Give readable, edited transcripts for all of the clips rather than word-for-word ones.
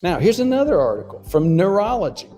Now, here's another article from Neurology.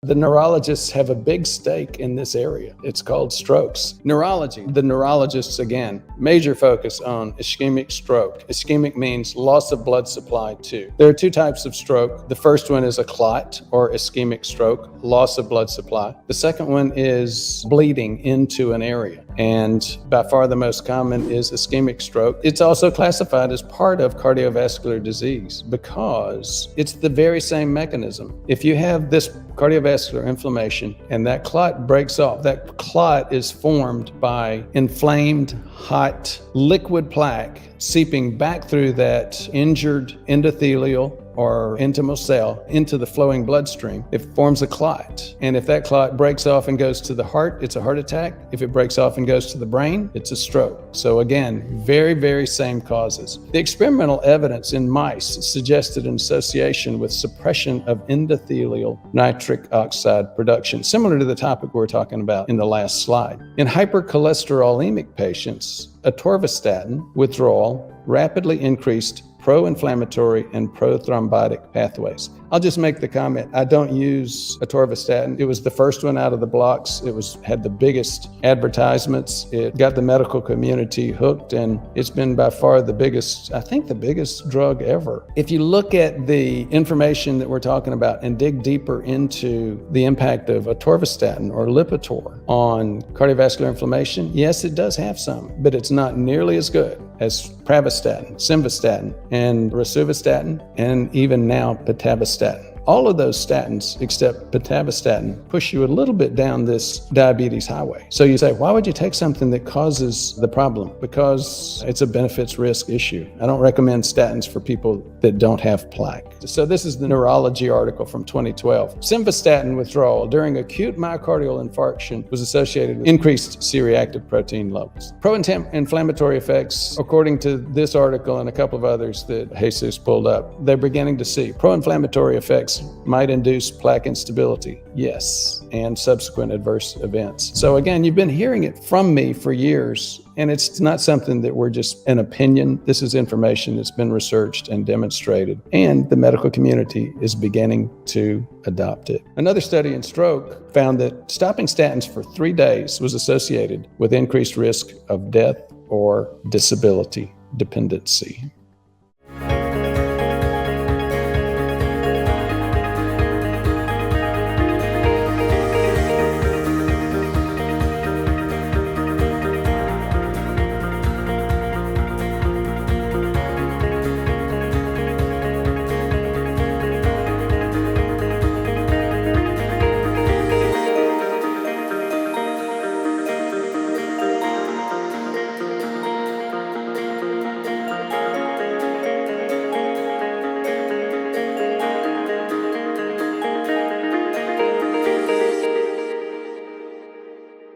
The neurologists have a big stake in this area. It's called strokes. Neurology, the neurologists, again, major focus on ischemic stroke. Ischemic means loss of blood supply too. There are two types of stroke. The first one is a clot or ischemic stroke, loss of blood supply. The second one is bleeding into an area. And by far the most common is ischemic stroke. It's also classified as part of cardiovascular disease because it's the very same mechanism. If you have this cardiovascular inflammation and that clot breaks off, that clot is formed by inflamed, hot, liquid plaque seeping back through that injured endothelial or intimal cell into the flowing bloodstream. It forms a clot. And if that clot breaks off and goes to the heart, it's a heart attack. If it breaks off and goes to the brain, it's a stroke. So again, very, very same causes. The experimental evidence in mice suggested an association with suppression of endothelial nitric oxide production, similar to the topic we were talking about in the last slide. In hypercholesterolemic patients, ATORVASTATin withdrawal rapidly increased pro-inflammatory and pro-thrombotic pathways. I'll just make the comment, I don't use ATORVASTATin. It was the first one out of the blocks. It had the biggest advertisements. It got the medical community hooked, and it's been by far the biggest drug ever. If you look at the information that we're talking about and dig deeper into the impact of ATORVASTATin or Lipitor on cardiovascular inflammation, yes, it does have some, but it's not nearly as good as Pravastatin, Simvastatin, and rosuvastatin, and even now pitavastatin. All of those statins, except pitavastatin, push you a little bit down this diabetes highway. So you say, why would you take something that causes the problem? Because it's a benefits risk issue. I don't recommend statins for people that don't have plaque. So this is the Neurology article from 2012. Simvastatin withdrawal during acute myocardial infarction was associated with increased C-reactive protein levels. Pro-inflammatory effects, according to this article and a couple of others that Jesus pulled up, they're beginning to see pro-inflammatory effects might induce plaque instability, yes, and subsequent adverse events. So again, you've been hearing it from me for years, and it's not something that we're just an opinion. This is information that's been researched and demonstrated, and the medical community is beginning to adopt it. Another study in stroke found that stopping statins for 3 days was associated with increased risk of death or disability dependency.